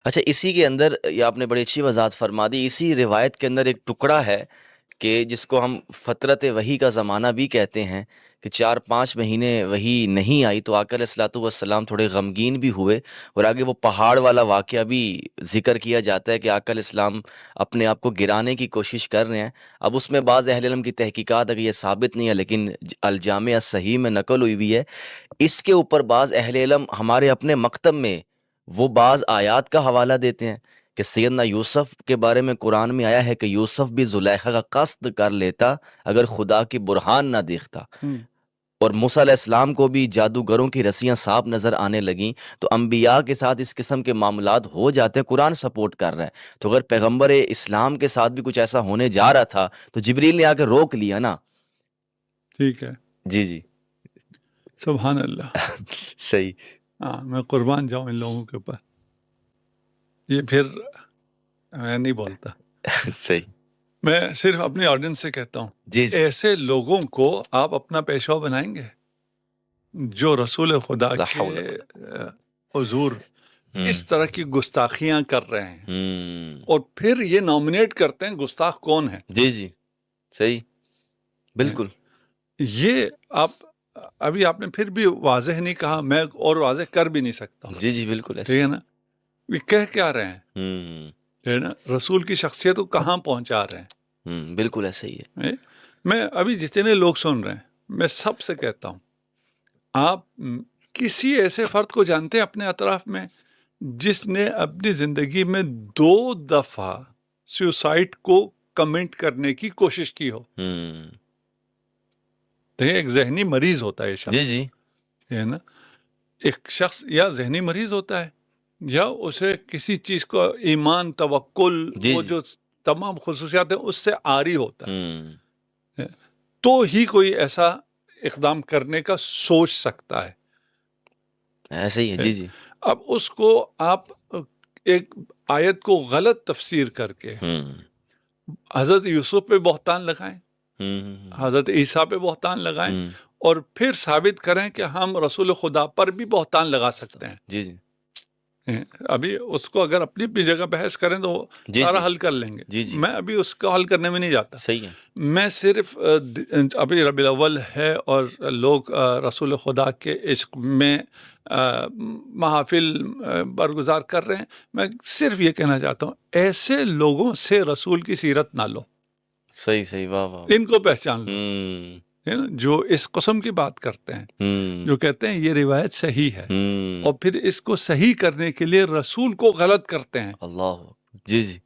اچھا، اسی کے اندر یہ آپ نے بڑی اچھی وضاحت فرما دی، اسی روایت کے اندر ایک ٹکڑا ہے کہ جس کو ہم فترت وحی کا زمانہ بھی کہتے ہیں، کہ 4-5 مہینے وحی نہیں آئی تو آقا علیہ الصلوۃ والسلام تھوڑے غمگین بھی ہوئے، اور آگے وہ پہاڑ والا واقعہ بھی ذکر کیا جاتا ہے کہ آقا علیہ السلام اپنے آپ کو گرانے کی کوشش کر رہے ہیں۔ اب اس میں بعض اہل علم کی تحقیقات اگر یہ ثابت نہیں ہے، لیکن الجامع الصحیح میں نقل ہوئی ہے، اس کے اوپر بعض اہل علم ہمارے اپنے مکتب میں وہ بعض آیات کا حوالہ دیتے ہیں کہ سیدنا یوسف کے بارے میں قرآن میں آیا ہے کہ یوسف بھی زلیخا کا قصد کر لیتا اگر خدا کی برہان نہ دیکھتا، ہوں، اور موسیٰ علیہ السلام کو بھی جادوگروں کی رسیاں صاف نظر آنے لگیں۔ تو انبیاء کے ساتھ اس قسم کے معاملات ہو جاتے ہیں، قرآن سپورٹ کر رہا ہے، تو اگر پیغمبر اسلام کے ساتھ بھی کچھ ایسا ہونے جا رہا تھا تو جبریل نے آ کے روک لیا نا۔ ٹھیک ہے، جی جی سبحان اللہ۔ صحیح ہاں، میں قربان جاؤں ان لوگوں کے اوپر، یہ پھر میں نہیں بولتا، صحیح میں صرف اپنی آڈینس سے کہتا ہوں، جی جی ایسے لوگوں کو آپ اپنا پیشوا بنائیں گے جو رسول خدا لا کے حول ولا حضور قوة۔ اس طرح کی گستاخیاں کر رہے ہیں، ہوں اور پھر یہ نامنیٹ کرتے ہیں گستاخ کون ہے۔ جی جی صحیح بالکل یہ ابھی آپ نے پھر بھی واضح نہیں کہا، میں اور واضح کر بھی نہیں سکتا ہوں، جی جی بالکل ایسے ٹھیک ہے نا؟ یہ کہہ کیا رہے ہیں، ہوں ٹھیک ہے نا؟ رسول کی شخصیت کو کہاں پہنچا رہے بالکل ایسے ہی ہے۔ ہیں۔ میں ابھی جتنے لوگ سن رہے ہیں، میں سب سے کہتا ہوں، آپ کسی ایسے فرد کو جانتے ہیں اپنے اطراف میں جس نے اپنی زندگی میں 2 دفعہ سوسائڈ کو کمنٹ کرنے کی کوشش کی ہو؟ دیکھیں، ایک ذہنی مریض ہوتا ہے یہ شخص، جی جی ہے نا؟ ایک شخص یا ذہنی مریض ہوتا ہے یا اسے کسی چیز کو ایمان، توکل، جی وہ جی جو تمام خصوصیات ہیں اس سے عاری ہوتا ہوں ہے، تو ہی کوئی ایسا اقدام کرنے کا سوچ سکتا ہے۔ ایسے ہی ہے جی جی اب اس کو آپ ایک آیت کو غلط تفسیر کر کے ہوں حضرت یوسف پہ بہتان لگائیں، ہوں حضرت عیسیٰ پہ بہتان لگائیں، ہوں اور پھر ثابت کریں کہ ہم رسول خدا پر بھی بہتان لگا سکتے ہیں۔ جی جی ابھی اس کو اگر اپنی اپنی جگہ بحث کریں تو جی سارا جی حل کر لیں گے، جی جی میں ابھی اس کو حل کرنے میں نہیں جاتا۔ صحیح ہے میں صرف ابھی ربیع الاول ہے اور لوگ رسول خدا کے عشق میں محافل برگزار کر رہے ہیں، میں صرف یہ کہنا چاہتا ہوں، ایسے لوگوں سے رسول کی سیرت نہ لو، صحیح صحیح واہ واہ ان کو پہچان لو، ہوں ہے نا؟ جو اس قسم کی بات کرتے ہیں، جو کہتے ہیں یہ روایت صحیح ہے، اور پھر اس کو صحیح کرنے کے لیے رسول کو غلط کرتے ہیں، اللہ جی جی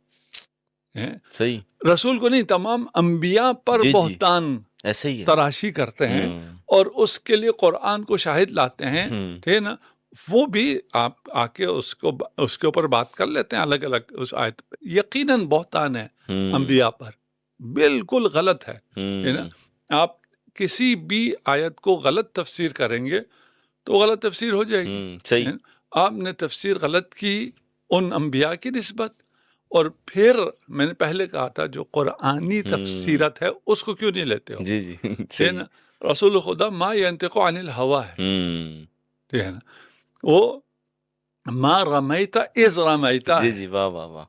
صحیح رسول کو نہیں، تمام انبیاء پر جی جی بہتان ایسے ہی ہے تراشی کرتے ہیں، اور اس کے لیے قرآن کو شاہد لاتے ہیں، ٹھیک ہے نا؟ وہ بھی آپ آ کے اس کے اوپر بات کر لیتے ہیں الگ الگ اس آیت پر، یقیناً بہتان ہے انبیاء پر، بالکل غلط ہے، ہے نا؟ آپ کسی بھی آیت کو غلط تفسیر کریں گے تو غلط تفسیر ہو جائے گی، صحیح آپ نے تفسیر غلط کی ان انبیاء کی نسبت، اور پھر میں نے پہلے کہا تھا جو قرآنی تفسیرت ہے اس کو کیوں نہیں لیتے ہو؟ جی جی ہے صحیح نا؟ رسول خدا ما ینطق عن الہوا ہے، ٹھیک ہے نا؟ وہ ما رمیتا اذ رمیتا جی ہے، جی واہ واہ واہ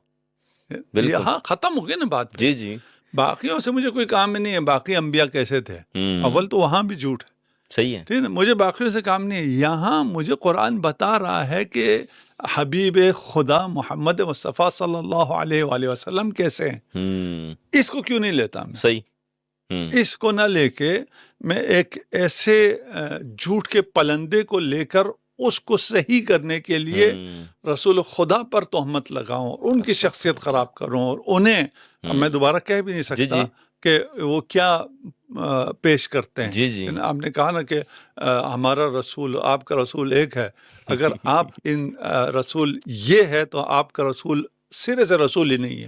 بالکل یہاں ختم ہو گیا نا بات پھر، جی جی باقیوں سے مجھے کوئی کام نہیں ہے، باقی انبیاء کیسے تھے، اول تو وہاں بھی جھوٹ ہے، صحیح ہے ٹھیک ہے نا؟ مجھے باقیوں سے کام نہیں ہے، یہاں مجھے قرآن بتا رہا ہے کہ حبیب خدا محمد مصطفیٰ صلی اللہ علیہ وآلہ وسلم کیسے ہیں، اس کو کیوں نہیں لیتا میں؟ صحیح اس کو نہ لے کے میں ایک ایسے جھوٹ کے پلندے کو لے کر اس کو صحیح کرنے کے لیے رسول خدا پر تہمت لگاؤں اور ان کی شخصیت خراب کروں، اور انہیں میں دوبارہ کہہ بھی نہیں جی سکتا جی کہ وہ کیا پیش کرتے ہیں، جی جی آپ نے کہا نا کہ ہمارا رسول، آپ کا رسول ایک ہے، اگر آپ ان رسول یہ ہے تو آپ کا رسول سرے سے رسول ہی نہیں ہے،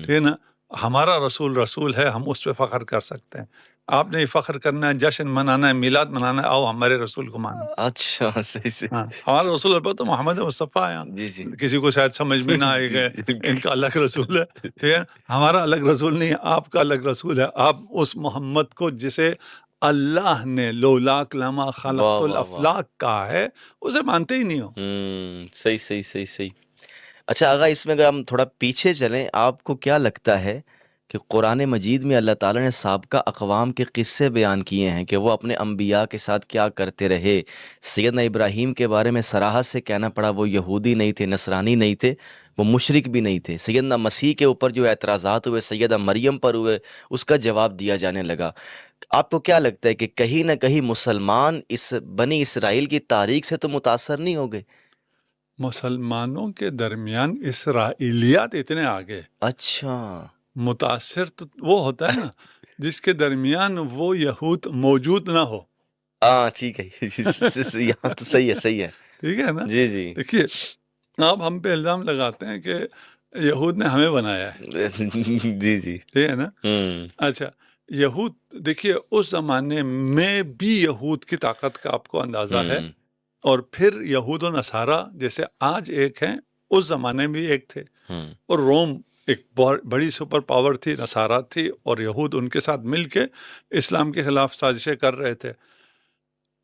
ٹھیک ہے نا؟ ہمارا رسول رسول ہے، ہم اس پہ فخر کر سکتے ہیں، آپ نے فخر کرنا ہے، جشن منانا ہے، میلاد منانا ہے، آؤ ہمارے رسول کو مانو۔ اچھا صحیح صحیح ہاں، ہمارا رسول اللہ تو محمد مصطفیٰ ہے، جی جی کسی کو شاید سمجھ میں نہ آئے جی گا جی ان کا الگ رسول ہے، ٹھیک ہے؟ ہمارا الگ رسول نہیں ہے، آپ کا الگ رسول ہے، آپ اس محمد کو جسے اللہ نے لولاک لما خلقت واہ واہ واہ الافلاق کہا ہے اسے مانتے ہی نہیں ہو۔ صحیح صحیح صحیح صحیح اچھا آغا، اس میں اگر ہم تھوڑا پیچھے چلیں، آپ کو کیا لگتا ہے کہ قرآن مجید میں اللہ تعالیٰ نے سابقہ اقوام کے قصے بیان کیے ہیں کہ وہ اپنے انبیاء کے ساتھ کیا کرتے رہے؟ سیدنا ابراہیم کے بارے میں صراحت سے کہنا پڑا وہ یہودی نہیں تھے، نصرانی نہیں تھے، وہ مشرک بھی نہیں تھے۔ سیدنا مسیح کے اوپر جو اعتراضات ہوئے، سیدہ مریم پر ہوئے، اس کا جواب دیا جانے لگا۔ آپ کو کیا لگتا ہے کہ کہیں نہ کہیں مسلمان اس بنی اسرائیل کی تاریخ سے تو متاثر نہیں ہو گئے؟ مسلمانوں کے درمیان اسرائیلیات اتنے آگے، اچھا، متاثر تو وہ ہوتا ہے نا جس کے درمیان وہ یہود موجود نہ ہو، ہاں ٹھیک ہے، یہاں تو صحیح ہے، صحیح ہے، ٹھیک ہے نا۔ جی جی دیکھیے، آپ ہم پہ الزام لگاتے ہیں کہ یہود نے ہمیں بنایا ہے، جی جی، ٹھیک ہے نا۔ اچھا، یہود دیکھیے اس زمانے میں بھی یہود کی طاقت کا آپ کو اندازہ ہے، اور پھر یہود و نصارہ جیسے آج ایک ہیں، اس زمانے میں بھی ایک تھے، اور روم ایک بڑی سپر پاور تھی، نصارہ تھی، اور یہود ان کے ساتھ مل کے اسلام کے خلاف سازشیں کر رہے تھے۔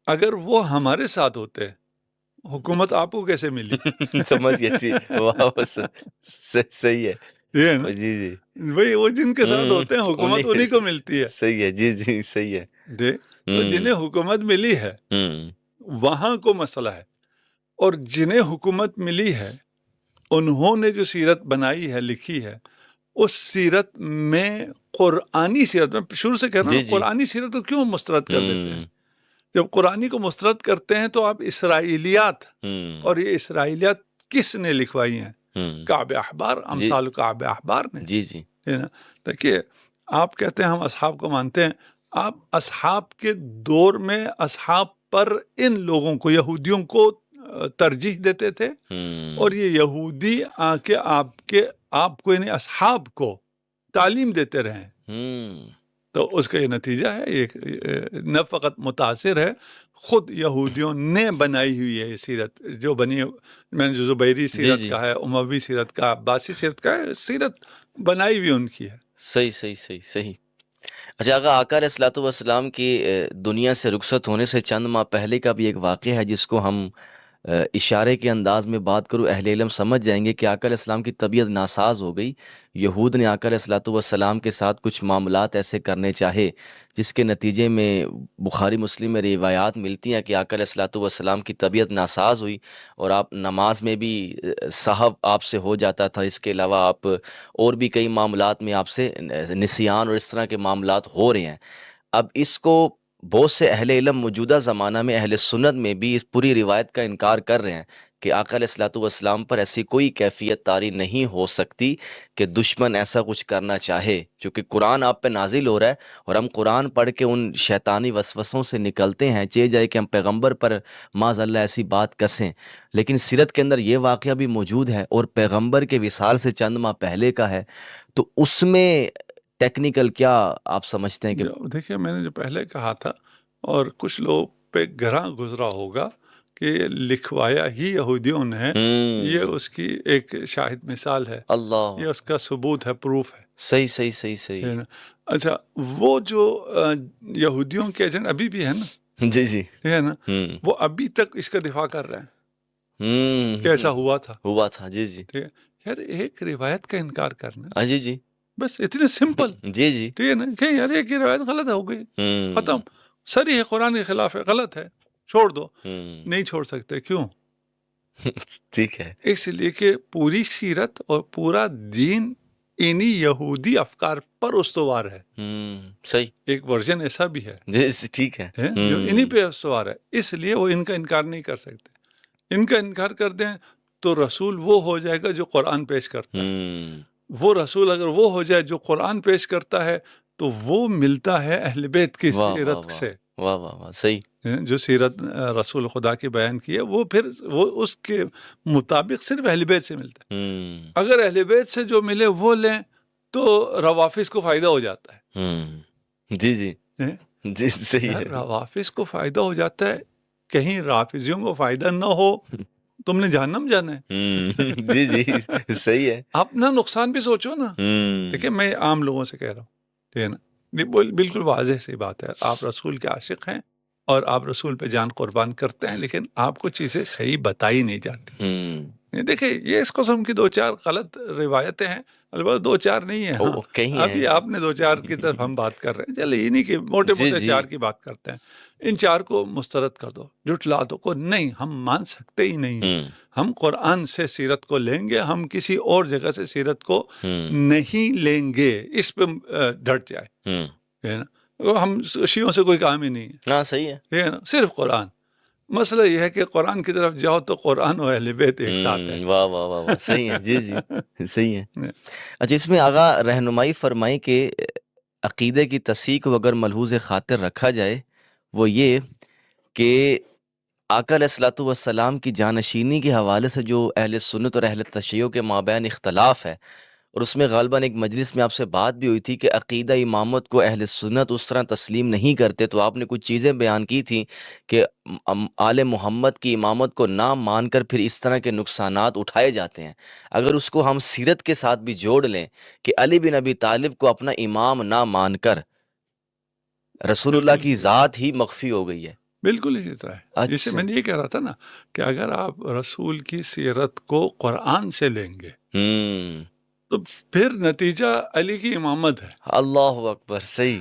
اگر وہ ہمارے ساتھ ہوتے، حکومت آپ کو کیسے ملی؟ سمجھ گیا، جی، واہ، صحیح ہے، یہ ہے نا، جی جی، وہی وہ جن کے ساتھ ہوتے ہیں حکومت انہی کو ملتی ہے، صحیح ہے، جی جی، صحیح ہے، تو جنہیں حکومت ملی ہے وہاں کو مسئلہ ہے، اور جنہیں حکومت ملی ہے انہوں نے جو سیرت بنائی ہے، لکھی ہے، اس سیرت میں قرآنی سیرت میں شروع سے کہہ رہا ہوں، قرآنی سیرت کو کیوں مسترد کر دیتے ہیں؟ جب قرآنی کو مسترد کرتے ہیں تو آپ اسرائیلیات، اور یہ اسرائیلیات کس نے لکھوائی ہیں؟ کعب احبار، امثال کعب احبار نے، جی جی، ہے نا۔ دیکھیے، آپ کہتے ہیں ہم اصحاب کو مانتے ہیں، آپ اصحاب کے دور میں اصحاب پر ان لوگوں کو، یہودیوں کو ترجیح دیتے تھے، اور یہ یہودی آ کے آپ کو یعنی اصحاب کو تعلیم دیتے رہے، تو اس کا یہ نتیجہ ہے، یہ نہ فقط متاثر ہے، خود یہودیوں نے بنائی ہوئی ہے یہ سیرت، جو بنی، میں نے جو زبیری سیرت کا ہے، اموی سیرت کا، عباسی سیرت کا ہے، سیرت بنائی ہوئی ان کی ہے۔ صحیح صحیح صحیح صحیح۔ اچھا آقا، آقا علیہ الصلوۃ والسلام کی دنیا سے رخصت ہونے سے چند ماہ پہلے کا بھی ایک واقعہ ہے جس کو ہم اشارے کے انداز میں بات کروں، اہل علم سمجھ جائیں گے کہ آقا علیہ السلام کی طبیعت ناساز ہو گئی۔ یہود نے آقا علیہ الصلوۃ والسلام کے ساتھ کچھ معاملات ایسے کرنے چاہے جس کے نتیجے میں بخاری مسلم میں روایات ملتی ہیں کہ آقا علیہ الصلوۃ والسلام کی طبیعت ناساز ہوئی، اور آپ نماز میں بھی سہو آپ سے ہو جاتا تھا، اس کے علاوہ آپ اور بھی کئی معاملات میں آپ سے نسیان اور اس طرح کے معاملات ہو رہے ہیں۔ اب اس کو بہت سے اہل علم موجودہ زمانہ میں، اہل سنت میں بھی اس پوری روایت کا انکار کر رہے ہیں کہ آقا علیہ الصلوۃ والسلام پر ایسی کوئی کیفیت طاری نہیں ہو سکتی کہ دشمن ایسا کچھ کرنا چاہے، کیونکہ قرآن آپ پہ نازل ہو رہا ہے، اور ہم قرآن پڑھ کے ان شیطانی وسوسوں سے نکلتے ہیں، چاہے جائے کہ ہم پیغمبر پر معاذ اللہ ایسی بات کسیں، لیکن سیرت کے اندر یہ واقعہ بھی موجود ہے، اور پیغمبر کے وصال سے چند ماہ پہلے کا ہے، تو اس میں ٹیکنیکل کیا آپ سمجھتے ہیں کہ دیکھیے، میں نے جو پہلے کہا تھا، اور کچھ لوگ پہ گراں گزرا ہوگا کہ لکھوایا ہی یہودیوں نے، یہ اس کی ایک شاہد مثال ہے، اللہ، یہ اس کا ثبوت ہے، پروف ہے۔ صحیح صحیح صحیح صحیح، اچھا، وہ جو یہودیوں کے ایجنٹ ابھی بھی ہے نا، جی جی، ٹھیک ہے نا، وہ ابھی تک اس کا دفاع کر رہے ہیں کہ ایسا ہوا تھا، جی جی، ٹھیک ہے۔ یار ایک روایت کا انکار کرنا، ہاں جی جی، بس اتنے سمپل، جی جی، ٹھیک ہے نا، کہ یار ایک ہی روایت غلط ہو گئی، ختم، صریح ہے، قرآن کے خلاف ہے، غلط ہے، چھوڑ دو۔ نہیں چھوڑ سکتے، کیوں؟ ٹھیک ہے، اس لیے کہ پوری سیرت اور پورا دین انہی یہودی افکار پر استوار ہے، صحیح، ایک ورژن ایسا بھی ہے جی ٹھیک ہے، جو انہی پہ استوار ہے، اس لیے وہ ان کا انکار نہیں کر سکتے۔ ان کا انکار کر دیں تو رسول وہ ہو جائے گا جو قرآن پیش کرتا ہے، وہ رسول اگر وہ ہو جائے جو قرآن پیش کرتا ہے تو وہ ملتا ہے اہل بیت کی سیرت سے، واہ واہ واہ، صحیح، جو سیرت رسول خدا کی بیان کی ہے، وہ پھر وہ اس کے مطابق صرف اہل بیت سے ملتا ہے۔ اگر اہل بیت سے جو ملے وہ لیں تو روافظ کو فائدہ ہو جاتا ہے، جی جی جی، صحیح ہے، روافظ کو فائدہ ہو جاتا ہے، کہیں رافضیوں کو فائدہ نہ ہو، تم نے جہنم جانا ہے۔ جی جی، صحیح ہے، اپنا نقصان بھی سوچو نا۔ دیکھیں، میں عام لوگوں سے کہہ رہا ہوں، ٹھیک ہے نا، بالکل واضح سی بات ہے، آپ رسول کے عاشق ہیں اور آپ رسول پہ جان قربان کرتے ہیں، لیکن آپ کو چیزیں صحیح بتائی نہیں جاتی، دیکھیں یہ اس قسم کی 2-4 غلط روایتیں ہیں، البتہ 2-4 نہیں ہیں، ہاں کہیں ابھی ہیں. آپ نے 2-4 کی طرف ہم بات کر رہے ہیں، چلے انہی کے موٹے جی موٹے جی 4 کی بات کرتے ہیں. ان 4 کو مسترد کر دو، جھٹلا دو کو نہیں، ہم مان سکتے ہی نہیں ہیں. ہم قرآن سے سیرت کو لیں گے، ہم کسی اور جگہ سے سیرت کو نہیں لیں گے، اس پہ ڈٹ جائے ہے نا. ہم شیعوں سے کوئی کام ہی نہیں ہے. ہاں صحیح ہے نا، صرف قرآن. مسئلہ یہ ہے کہ قرآن کی طرف جاؤ تو قرآن و اہل بیت ایک ساتھ ہے. واہ واہ واہ واہ، صحیح ہے. جی جی صحیح ہے. اچھا اس میں آغا رہنمائی فرمائی کہ عقیدے کی تصحیح کو اگر ملحوظ خاطر رکھا جائے وہ یہ کہ آقا علیہ الصلوۃ والسلام کی جانشینی کے حوالے سے جو اہل سنت اور اہل تشیع کے مابین اختلاف ہے، اور اس میں غالباً ایک مجلس میں آپ سے بات بھی ہوئی تھی کہ عقیدہ امامت کو اہل سنت اس طرح تسلیم نہیں کرتے، تو آپ نے کچھ چیزیں بیان کی تھیں کہ آل محمد کی امامت کو نہ مان کر پھر اس طرح کے نقصانات اٹھائے جاتے ہیں. اگر اس کو ہم سیرت کے ساتھ بھی جوڑ لیں کہ علی بن ابی طالب کو اپنا امام نہ مان کر رسول اللہ کی ذات ہی مخفی ہو گئی ہے. بالکل اسی طرح ہے. جسے میں نے یہ کہہ رہا تھا نا کہ اگر آپ رسول کی سیرت کو قرآن سے لیں گے تو پھر نتیجہ علی کی امامت ہے. اللہ اکبر. صحیح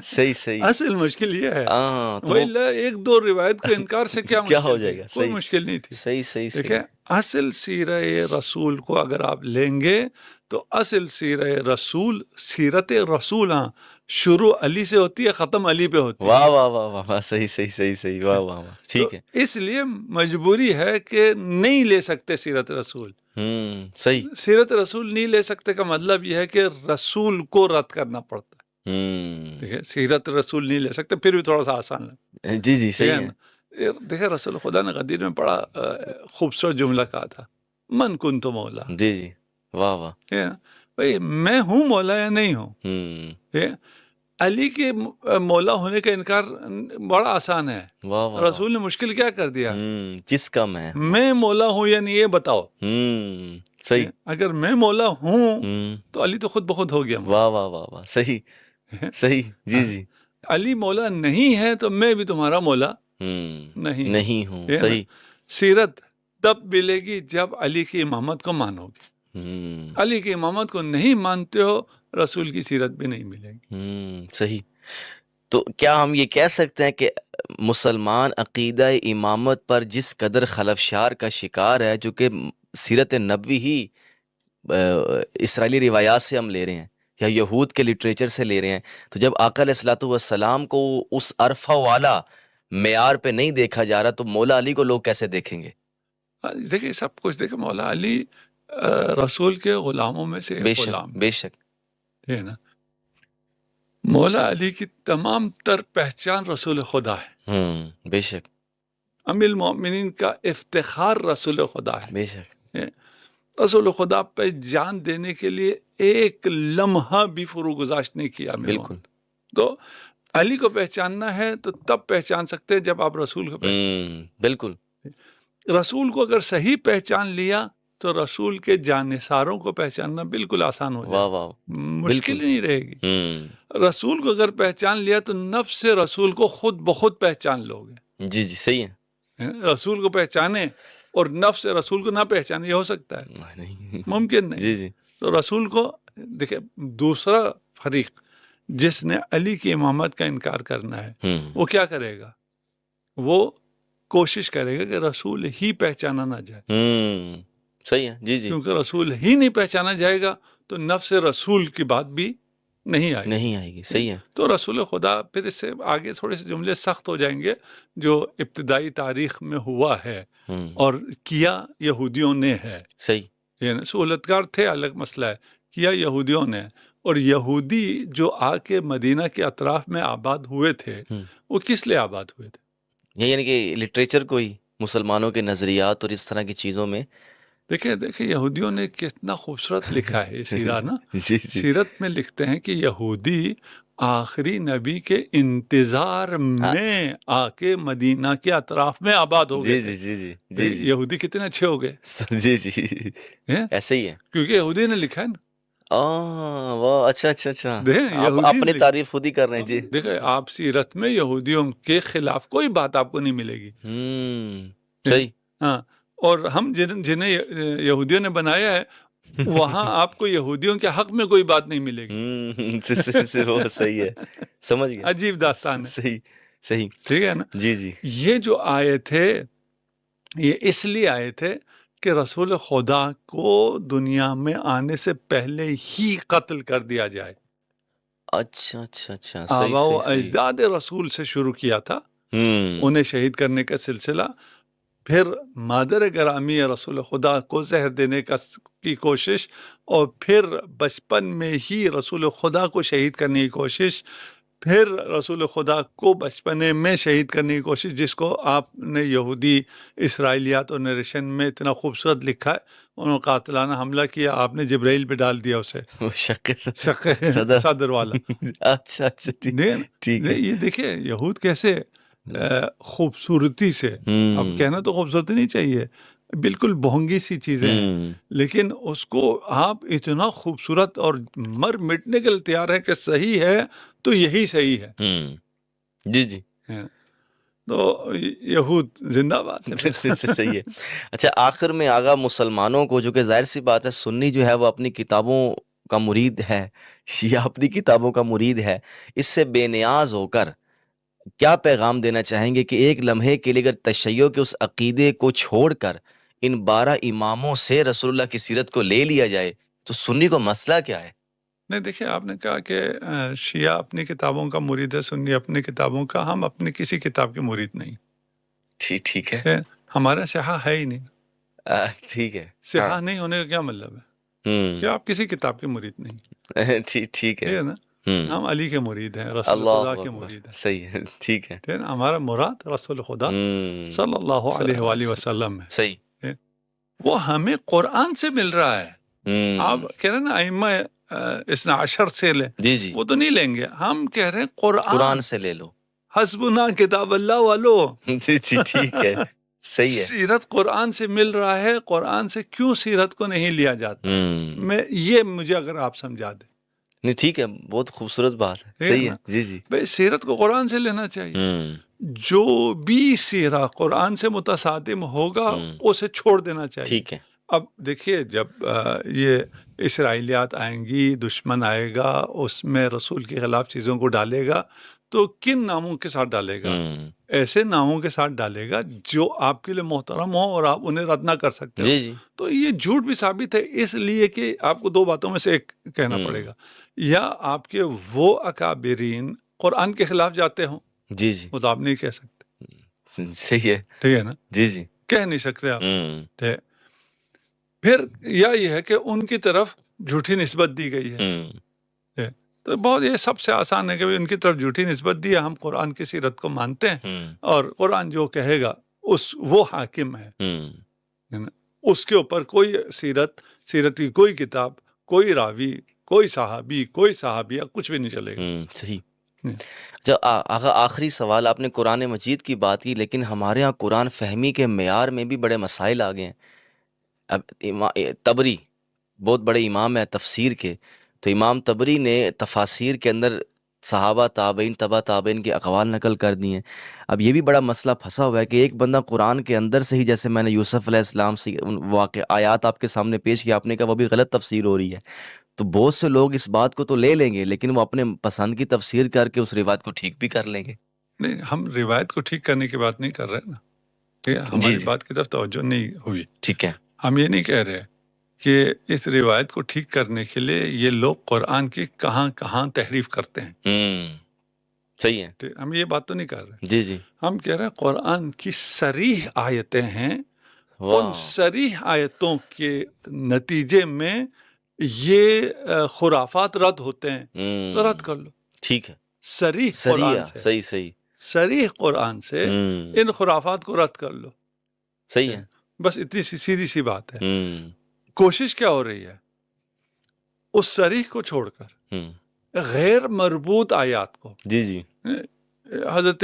صحیح صحیح. اصل مشکل یہ ہے. تو ایک دو روایت کے انکار سے کیا کیا ہو مشکل جائے تھی؟ گا. کوئی مشکل نہیں تھی. صحیح صحیح صحیح. دیکھیں اصل سیرہ رسول کو اگر آپ لیں گے تو اصل سیرت رسول ہاں شروع علی سے ہوتی ہے، ختم علی پہ ہوتی ہے. واہ واہ واہ واہ، صحیح صحیح صحیح صحیح. واہ واہ واہ، ٹھیک ہے. اس لیے مجبوری ہے کہ نہیں لے سکتے سیرت رسول. صحیح. سیرت رسول نہیں لے سکتے کا مطلب یہ ہے کہ رسول کو رد کرنا پڑتا ہے. دیکھیں سیرت رسول نہیں لے سکتے، پھر بھی تھوڑا سا آسان لگتا ہے. جی جی صحیح ہے. دیکھیں رسول خدا نے غدیر میں بڑا خوبصورت جملہ کہا تھا، من کنت مولا. جی جی واہ واہ. بھئی میں ہوں مولا یا نہیں ہوں. علی کے مولا ہونے کا انکار بڑا آسان ہے. واہ واہ. رسول نے مشکل کیا کر دیا، جس کا میں مولا ہوں یا نہیں یہ بتاؤ. صحیح. اگر میں مولا ہوں تو علی تو خود بخود ہو گیا. واہ واہ واہ واہ، صحیح صحیح. جی جی. علی مولا نہیں ہے تو میں بھی تمہارا مولا نہیں ہوں. صحیح. سیرت تب ملے گی جب علی کی امامت کو مانو گے. علی کی امامت کو نہیں مانتے ہو، رسول کی سیرت بھی نہیں ملے گی. صحیح. تو کیا ہم یہ کہہ سکتے ہیں کہ مسلمان عقیدہ امامت پر جس قدر خلفشار کا شکار ہے، جو کہ سیرت نبوی ہی اسرائیلی روایات سے ہم لے رہے ہیں یا یہود کے لٹریچر سے لے رہے ہیں، تو جب آقا علیہ الصلوۃ والسلام کو اس عرفہ والا معیار پہ نہیں دیکھا جا رہا تو مولا علی کو لوگ کیسے دیکھیں گے؟ دیکھیں سب کچھ دیکھیں، مولا علی رسول کے غلاموں میں سے ایک غلام بے شک ہے نا. مولا علی کی تمام تر پہچان رسول خدا ہے. بے شک. ام المؤمنین کا افتخار رسول خدا ہے. بے شک. رسول خدا پہ جان دینے کے لیے ایک لمحہ بھی فروگزاشت نہیں کیا. بالکل. تو علی کو پہچاننا ہے تو تب پہچان سکتے ہیں جب آپ رسول کو پہچان. بالکل. رسول کو اگر صحیح پہچان لیا تو رسول کے جانثاروں کو پہچاننا بالکل آسان ہو جائے. واہ مشکل نہیں رہے گی. رسول کو اگر پہچان لیا تو نفس رسول کو خود بخود پہچان لو گے. جی جی صحیح ہے. رسول کو پہچانے اور نفس رسول کو نہ پہچانے، یہ ہو سکتا ہے؟ ممکن نہیں. جی جی. تو رسول کو دیکھیں، دوسرا فریق جس نے علی کی امامت کا انکار کرنا ہے وہ کیا کرے گا؟ وہ کوشش کرے گا کہ رسول ہی پہچانا نہ جائے. صحیح ہے. جی جی. کیونکہ رسول ہی نہیں پہچانا جائے گا تو نفس رسول کی بات بھی نہیں آئے گی. صحیح ہے. تو رسول خدا پھر اس سے آگے تھوڑے سے جملے سخت ہو جائیں گے جو ابتدائی تاریخ میں ہوا ہے اور کیا یہودیوں نے ہے. صحیح. یعنی سہولتکار تھے، الگ مسئلہ ہے، کیا یہودیوں نے. اور یہودی جو آ کے مدینہ کے اطراف میں آباد ہوئے تھے وہ کس لیے آباد ہوئے تھے؟ یعنی کہ لٹریچر کو ہی مسلمانوں کے نظریات اور اس طرح کی چیزوں میں دیکھیں یہودیوں نے کتنا خوبصورت لکھا ہے سیرہ نا. سیرت میں لکھتے ہیں کہ یہودی آخری نبی کے انتظار میں آ کے مدینہ کے اطراف میں آباد ہو گئے. جی. یہودی کتنے اچھے ہو گئے. جی جی ایسے ہی ہے کیونکہ یہودی نے لکھا ہے نا. اچھا. آپ اپنی تعریف خود ہی کر رہے ہیں. جی دیکھیں آپ سیرت میں یہودیوں کے خلاف کوئی بات آپ کو نہیں ملے گی. صحیح. ہاں. اور ہم جنہیں یہودیوں نے بنایا ہے وہاں آپ کو یہودیوں کے حق میں کوئی بات نہیں ملے گی. وہ صحیح ہے, سمجھ گیا, عجیب داستان ہے. صحیح صحیح, ٹھیک ہے نا. جی جی. یہ جو آئے تھے یہ اس لیے آئے تھے کہ رسول خدا کو دنیا میں آنے سے پہلے ہی قتل کر دیا جائے. اچھا اچھا اچھا, صحیح آبا و صحیح. اجداد رسول سے شروع کیا تھا ہوں, انہیں شہید کرنے کا سلسلہ. پھر مادر گرامی رسول خدا کو زہر دینے کی کوشش, اور پھر بچپن میں ہی رسول خدا کو شہید کرنے کی کوشش, پھر رسول خدا کو بچپنے میں شہید کرنے کی کوشش, جس کو آپ نے یہودی اسرائیلیات اور نریشن میں اتنا خوبصورت لکھا ہے. انہوں نے قاتلانہ حملہ کیا, آپ نے جبرائیل پہ ڈال دیا اسے, وہ شق شق صدر والا. اچھا اچھا, ٹھیک ہے. یہ دیکھیں یہود کیسے خوبصورتی سے, اب کہنا تو خوبصورتی نہیں چاہیے, بالکل بھونگی سی چیزیں ہیں, لیکن اس کو آپ اتنا خوبصورت اور مر مٹنے کے لیے تیار ہے کہ صحیح ہے تو یہی صحیح ہے. جی جی, تو یہود زندہ باد ہے. صحیح ہے. اچھا, آخر میں آگا مسلمانوں کو, جو کہ ظاہر سی بات ہے سنی جو ہے وہ اپنی کتابوں کا مرید ہے, شیعہ اپنی کتابوں کا مرید ہے, اس سے بے نیاز ہو کر کیا پیغام دینا چاہیں گے کہ ایک لمحے کے لیے اگر تشیع کے اس عقیدے کو چھوڑ کر ان 12 اماموں سے رسول اللہ کی سیرت کو لے لیا جائے تو سنی کو مسئلہ کیا ہے؟ نہیں دیکھیں, آپ نے کہا کہ شیعہ اپنی کتابوں کا مرید ہے, سنی اپنی کتابوں کا. ہم اپنی کسی کتاب کے مرید نہیں. ٹھیک ہے, ہمارا صحیح ہے ہی نہیں. ٹھیک ہے, صحیح نہیں ہونے کا کیا مطلب ہے کہ آپ کسی کتاب کے مرید نہیں. ٹھیک ہے نا, ہم علی کے مرید ہیں, رسول خدا کے مرید ہیں. صحیح ہے, ٹھیک ہے. ہمارا مراد رسول خدا صلی اللہ علیہ وآلہ وسلم ہے. صحیح, وہ ہمیں قرآن سے مل رہا ہے. آپ کہہ رہے ہیں نا ائمہ اثنا عشر سے لیں, جی جی, وہ تو نہیں لیں گے. ہم کہہ رہے ہیں قرآن سے لے لو. حسبنا کتاب اللہ والو. جی جی, ٹھیک ہے, صحیح ہے. سیرت قرآن سے مل رہا ہے, قرآن سے کیوں سیرت کو نہیں لیا جاتا؟ یہ مجھے اگر آپ سمجھا دیں. نہیں ٹھیک ہے, بہت خوبصورت بات ہے, صحیح ہے. جی جی, بھائی سیرت کو قرآن سے لینا چاہیے. جو بھی سیرہ قرآن سے متصادم ہوگا اسے چھوڑ دینا چاہیے. ٹھیک ہے. اب دیکھیے, جب یہ اسرائیلیات آئیں گی, دشمن آئے گا, اس میں رسول کے خلاف چیزوں کو ڈالے گا, تو کن ناموں کے ساتھ ڈالے گا؟ ایسے ناموں کے ساتھ ڈالے گا جو آپ کے لیے محترم ہو اور آپ انہیں رد نہ کر سکتے ہو. جی جی, تو یہ جھوٹ بھی ثابت ہے, اس لیے کہ آپ کو 2 باتوں میں سے ایک کہنا پڑے گا. یا آپ کے وہ اکابرین قرآن کے خلاف جاتے ہوں, جی جی, وہ تو آپ نہیں کہہ سکتے. صحیح ہے, ٹھیک ہے نا, جی جی, کہہ نہیں سکتے آپ. پھر یا یہ ہے کہ ان کی طرف جھوٹی نسبت دی گئی ہے. تو بہت یہ سب سے آسان ہے کہ ان کی طرف جھوٹی نسبت دی ہے. ہم قرآن کی سیرت کو مانتے ہیں اور قرآن جو کہے گا وہ حاکم ہے. اس کے اوپر کوئی سیرت کی کوئی کتاب, کوئی راوی, کوئی صحابی, کوئی صحابیہ, کچھ بھی نہیں چلے گا. صحیح. جب آخری سوال, آپ نے قرآن مجید کی بات کی, لیکن ہمارے ہاں قرآن فہمی کے معیار میں بھی بڑے مسائل آ گئے ہیں. اب طبری بہت بڑے امام ہے تفسیر کے, تو امام طبری نے تفاسیر کے اندر صحابہ, تابعین, تبع تابعین کے اقوال نقل کر دی ہیں. اب یہ بھی بڑا مسئلہ پھنسا ہوا ہے کہ ایک بندہ قرآن کے اندر سے ہی, جیسے میں نے یوسف علیہ السلام سے واقع آیات آپ کے سامنے پیش کیا, آپ نے کہا وہ بھی غلط تفسیر ہو رہی ہے, تو بہت سے لوگ اس بات کو تو لے لیں گے, لیکن وہ اپنے پسند کی تفسیر کر کے اس روایت کو ٹھیک بھی کر لیں گے. نہیں, ہم روایت کو ٹھیک کرنے کی بات نہیں کر رہے نا, ہماری بات کی طرف توجہ نہیں ہوئی. ٹھیک ہے, ہم یہ نہیں کہہ رہے کہ اس روایت کو ٹھیک کرنے کے لیے یہ لوگ قرآن کی کہاں کہاں تحریف کرتے ہیں. صحیح ہے, ہم یہ بات تو نہیں کر رہے. جی جی, ہم کہہ رہے ہیں قرآن کی صریح آیتیں ہیں, ان صریح آیتوں کے نتیجے میں یہ خرافات رد ہوتے ہیں, تو رد کر لو. ٹھیک ہے, صریح قرآن سے, صریح قرآن سے ان خرافات کو رد کر لو. صحیح ہے, بس اتنی سیدھی سی بات ہے. کوشش کیا ہو رہی ہے, اس صریح کو چھوڑ کر غیر مربوط آیات کو, جی جی, حضرت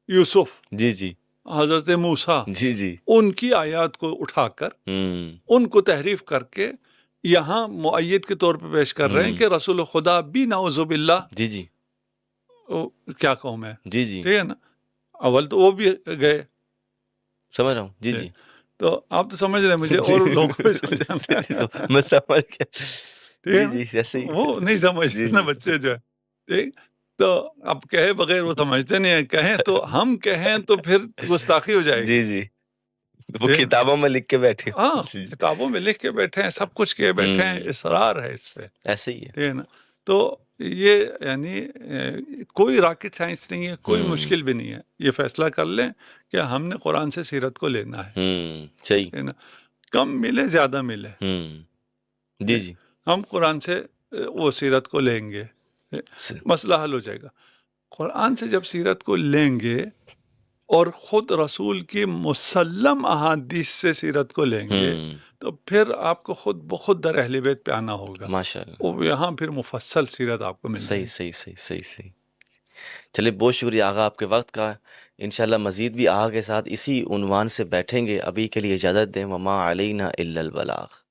یوسف, جی جی, حضرت موسیٰ, جی جی, ان کی آیات کو اٹھا کر ان کو تحریف کر کے یہاں مؤید کے طور پہ پیش کر رہے ہیں کہ رسول خدا بھی نعوذ باللہ, جی جی, کیا قوم ہے. جی جی, ٹھیک ہے نا, اول تو وہ بھی گئے, سمجھ رہا ہوں. جی جی, تو آپ تو سمجھ رہے ہیں مجھے اور لوگوں کو بھی سمجھانا ہے میں سمجھ گیا ٹھیک ہے جی جی ایسے ہی وہ نہیں سمجھتے نا بچے جو ہے ٹھیک تو اب کہے بغیر وہ سمجھتے نہیں ہیں کہیں تو ہم کہیں تو پھر گستاخی ہو جائے گی جی جی وہ کتابوں میں لکھ کے بیٹھے ہاں کتابوں میں لکھ کے بیٹھے ہیں سب کچھ کیے بیٹھے ہیں اصرار ہے اس پہ ایسے ہی ہے ٹھیک ہے نا تو یہ یعنی کوئی راکٹ سائنس نہیں ہے کوئی مشکل بھی نہیں ہے یہ فیصلہ کر لیں کہ ہم نے قرآن سے سیرت کو لینا ہے صحیح ہے نا کم ملے زیادہ ملے جی جی ہم قرآن سے وہ سیرت کو لیں گے مسئلہ حل ہو جائے گا قرآن سے جب سیرت کو لیں گے اور خود رسول کی مسلم احادیث سے سیرت کو لیں گے تو پھر آپ کو خود بخود در اہل بیت پہ آنا ہوگا ماشاء اللہ وہ یہاں پھر مفصل سیرت آپ کو مل جائے صحیح صحیح صحیح صحیح صحیح چلیے بہت شکریہ آغا آپ کے وقت کا انشاءاللہ مزید بھی آغا کے ساتھ اسی عنوان سے بیٹھیں گے ابھی کے لیے اجازت دیں وما علینا الا البلاغ